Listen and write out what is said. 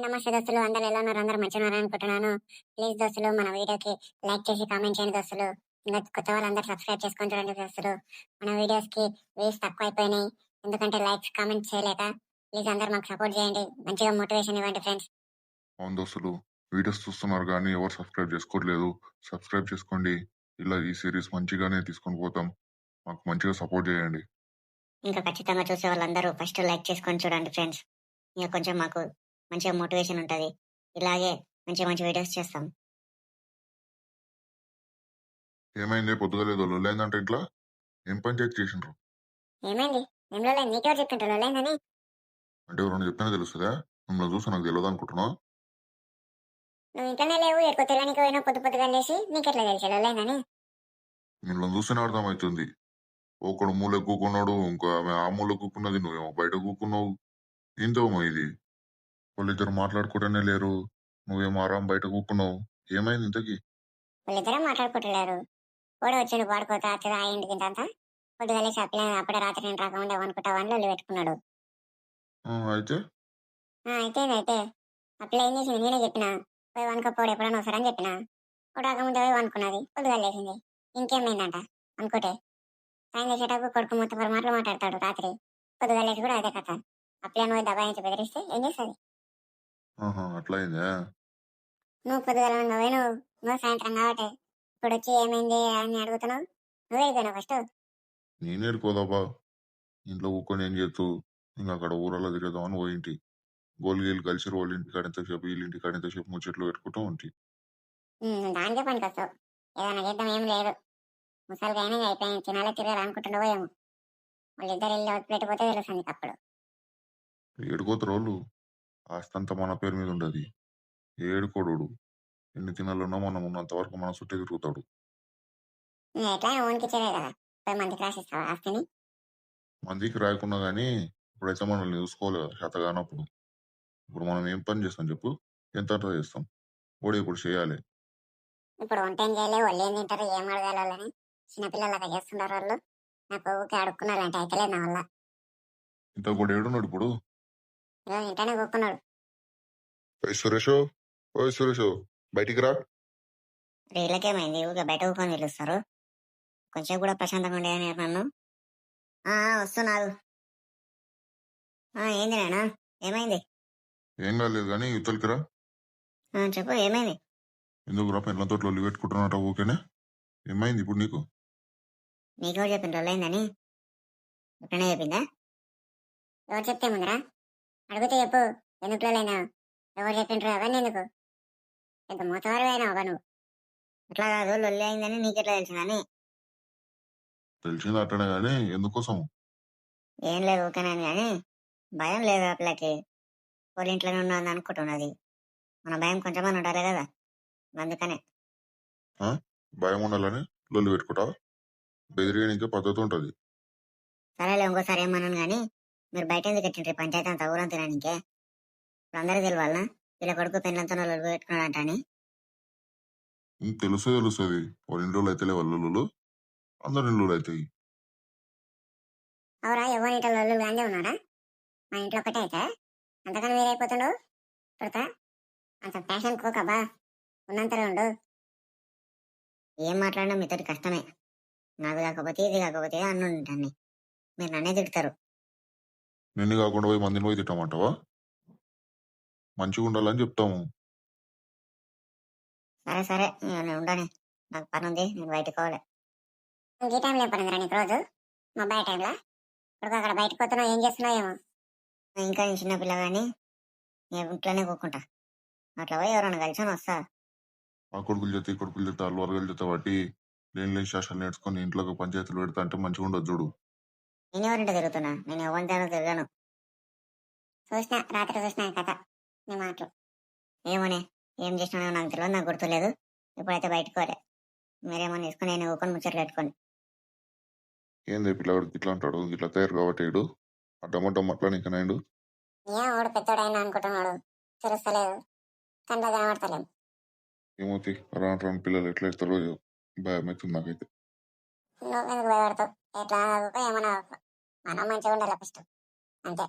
నమస్తే దోస్తులు, అందరూ ఎలా ఉన్నారు? అందరూ మంచిగా ఉన్నారు అనుకుంటున్నాను. ప్లీజ్ దోస్తులు, మన వీడియోకి లైక్ చేసి కామెంట్ చేయండి దోస్తులు. ఇంకా కొత్త వాళ్ళందరూ సబ్స్క్రైబ్ చేసుకొని చూడండి దోస్తులు. మన వీడియోస్ కి వ్యూస్ తక్కువ అయిపోయినాయి, ఎందుకంటే లైక్స్ కామెంట్ చేయలేక. ప్లీజ్ అందరూ మాకు సపోర్ట్ చేయండి, మంచిగా మోటివేషన్ ఇవ్వండి ఫ్రెండ్స్. అవును దోస్తులు, వీడియోస్ చూస్తున్నారు కానీ ఎవరు సబ్స్క్రైబ్ చేసుకోవట్లేదు. సబ్స్క్రైబ్ చేసుకోండి. ఇలా ఈ సిరీస్ మంచిగానే తీసుకొని పోతాం. మాకు మంచిగా సపోర్ట్ చేయండి. ఇంకా ఖచ్చితంగా చూసే వాళ్ళందరూ ఫస్ట్ లైక్ చేసుకొని చూడండి ఫ్రెండ్స్. ఇంకా కొంచెం మాకు మంచిగా మోటివేషన్ ఉంటుంది. ఇలాగే మంచి మంచి వీడియోస్ చేస్తాం. ఏమైంది పొద్దుగలేదు లొల్లైందంటే ఇట్లా ఏం పంచాయతీ చేసిండ్రు? ఏమైంది? ఏం లేదు, నీకెవరు చెప్తుంటారు లేదని? అంటే ఎవరైనా చెప్తేనే తెలుస్తుందా? మిమ్మల్ని చూసి నాకు తెలియదు అనుకుంటున్నావు? నువ్వు ఇంట్లోనే లేవు, ఎక్కో తెల్లానికి పోయినా పొద్దు పొద్దుగా లేసి నీకెట్లా తెలిసి లేదని? మిమ్మల్ని చూస్తేనే అర్థమవుతుంది. ఒకడు మూల కూకున్నాడు, ఇంకో ఆమె ఆ మూల కూకున్నది, నువ్వేమో బయట కూకున్నావు. ఏంటోమో ఇది, వాళ్ళిద్దరు మాట్లాడుకుంటూనే లేరు, నువ్వేమో ఆరాం బయట కూకున్నావు. ఏమైంది ఇంతకీ? వాళ్ళిద్దరే మాట్లాడుకుంటలేరు. కూడా వచ్చాడు పాడుకోతా అచ్చదా ఆ ఇంటికి అంతా పొద్దుగా లేచి అప్పుడే రాత్రి నేను రాకముందే అనుకుంటా వాళ్ళు పెట్టుకున్నాడు. అయితే అయితే అప్పుడే ఏం చేసింది? నేనే చెప్పిన పోయి వనుకపోడు ఎప్పుడైనా వస్తాడని చెప్పిన. ఇప్పుడు రాకముందే పోయి వనుకున్నది, పొద్దుగా లేచింది. ఇంకేమైందంట అనుకుంటే సాయం చేసేటప్పుడు కొడుకు మొత్తం మాటలు మాట్లాడతాడు రాత్రి. పొద్దుగా లేచి కూడా అదే కథ. అప్పుడే నువ్వు దబాయించి బెదిరిస్తే ఏం చేస్తుంది? అట్లా అయిందా? నువ్వు పొద్దుగా పోయి నువ్వు సాయంత్రం కాబట్టి ఇప్పుడు వచ్చి ఏమైంది అని అడుగుతున్నావు. నువ్వే అయిపోయినావు ఫస్ట్. నేనేడుకోదాబా, ఇంట్లో కూకొని ఏం చేస్తూ ఇంకా అక్కడ ఊరలో తిరుగుదామని పోయింటి. గోల్గీలు కలిసి వాళ్ళ ఇంటి కాడింతసేపు వీళ్ళ ఇంటి కాడింతసేపు ముచ్చట్లు పెట్టుకుంటూ ఉంటి. దానికే పనికొస్తావు. ఏదైనా చేద్దాం ఏం లేదు, ముసలికైనా అయిపోయింది, తినాలి తిరగాలి అనుకుంటుండవో ఏమో. వాళ్ళిద్దరు వెళ్ళి వదిలిపెట్టిపోతే తెలుస్తుంది అప్పుడు. ఏడుకోతారు వాళ్ళు, ఆస్తంతా మన పేరు మీద ఉండదు. ఏడుకోడు, ఎన్ని తినాలన్నా మనం ఉన్నంత వరకు మన చుట్టే తిరుగుతాడు. ఎట్లా ఓన్కి ఇచ్చేదే కదా, 10 మందికి రాసిస్తావా ఆస్తిని? మందికి రాయకున్నా గానీ ఇప్పుడైతే మనల్ని చూసుకోవాలి చేత కానప్పుడు. ఇప్పుడు మనం ఏం పని చేస్తాం చెప్పు? ఎంత చేస్తాం? ఓడి ఇప్పుడు చేయాలి. ఇప్పుడు వంట ఏం చేయలేవు, వాళ్ళు ఏం తింటారు, ఏం అడగాలి వాళ్ళని? చిన్నపిల్లలగా చేస్తున్నారు వాళ్ళు. నాకు ఊరికి అడుక్కున్నారంటే అయితలేదు నా వల్ల. ఇంత కూడా ఏడున్నాడు ఇప్పుడు? ఇంటనే కూక్కున్నాడు. సురేషో, ఓ సురేషో, బయటికి రా. వీళ్ళకేమైంది? ఊరికే బయట కూకొని పిలుస్తారు. కొంచెం కూడా ప్రశాంతంగా ఉండేదని నన్ను. వస్తున్నాడు. ఏంది నాయనా, ఏమైంది? ఏం కాలేదు కానీ యువతలకి రా. చెప్పు, ఏమైంది? ఎందుకు రా పెళ్ళతో లొల్లి పెట్టుకుంటున్నట ఊకేనే? ఏమైంది ఇప్పుడు నీకు? నీకెవరు చెప్పింది రోజైందని? ఇక్కడనే చెప్పిందా? ఎవరు చెప్తే ముందరా అడిగితే చెప్పు. ఎందుకు లేనా? ఎవరు చెప్పిండ్రు అవన్నీ ఎందుకు? పెద్ద మూతవారు అయినా అవ్వ నువ్వు. అట్లా కాదు, లొల్లి అయిందని నీకెట్లా తెలిసిందని? తెలిసింది అట్టనే గానీ ఎందుకోసం? ఏం లేదు, ఊకేనాను కానీ భయం లేదు ఆ పిల్లకి. వాళ్ళ ఇంట్లోనే ఉన్నది అనుకుంటున్నది. మన భయం కొంచెమని ఉండాలి కదా, అందుకనే. భయం ఉండాలని లొల్లి పెట్టుకుంటా? బెదిరియడానికి పద్ధతి ఉంటది. సరేలే, ఇంకోసారి ఏమన్నాను కానీ మీరు బయట ఎందుకు కట్టిండ్రి పంచాయతీ అంతా ఊరంతా నీకే? ఇప్పుడు అందరికీ తెలియాలనా వీళ్ళ కొడుకు పెళ్ళంతా లొల్లి పెట్టుకున్నాడంట అని? తెలుస్తుంది. వాళ్ళ ఇంట్లో అయితే వాళ్ళు అందరి ఇంట్లో అవుతాయి. అవురా, ఎవరి ఇంట్లో లొల్లు గాంధీ ఉన్నాడా? మా ఇంట్లో ఒకటే అయితే అంతకన్నా వేరైపోతుండవు. పెడతా అంత ప్యాషన్ కోకబా, ఉన్నంత ఉండు. ఏం మాట్లాడినా మీతోటి కష్టమే. నాది కాకపోతే ఇది కాకపోతే అన్నుంటాన్ని మీరు నన్నే తిడతారు. నిన్ను కాకుండా పోయి మందిని పోయి తిట్టమంటావా? మంచిగా ఉండాలని చెప్తాము. సరే నేను ఉండని, నాకు పని ఉంది, నేను బయటకు పోవాలి. ఈ టైంలో పడిందిరా నీకు రోజు? మా బయట టైంలో ఇప్పుడు అక్కడ బయటకు పోతున్నావు, ఏం చేస్తున్నావు ఏమో. ఇంకా నేను చిన్నపిల్ల కానీ నేను ఇంట్లోనే కూకుంటా. అట్లా పోయి ఎవరైనా కలిసి వస్తా. ఆ కొడుకులు చేత ఈ కొడుకులు చేత అల్లు వరగలు చేత బట్టి లేని శాసనాలు నేర్చుకొని ఇంట్లోకి పంచాయతీలు పెడతా అంటే మంచిగా ఉండదు చూడు. నేను ఎవరింటే తిరుగుతున్నా? నేను ఎవరి దగ్గర తిరగాను. రాత్రి చూసిన కథ నీ మాటలు. ఏమోనే, ఏం చేసినా నాకు తెలియదు, నాకు గుర్తులేదు. ఇప్పుడైతే బయటకు పోలే, మీరేమో తీసుకుని నేను ఊకొని ముచ్చట్లు పెట్టుకోండి. ఏంది పిల్లవాడికి ఇట్లా అంటాడు? ఇట్లా తయారు కాబట్టి అడ్డమడ్డం మాట్లాడినాడు. ఏం వాడు పెద్దోడైనా అనుకుంటున్నాడు, తెలుస్తలేదు, కంట కనబడతలేదు. ఏమవుతాయి రాను రాను పిల్లలు ఎట్లా ఇస్తారో భయం అవుతుంది నాకైతే. నువ్వు ఎందుకు భయపడతావు? ఎట్లా ఏమన్నా మనం మంచిగా ఉండాలి ఫస్ట్, అంతే.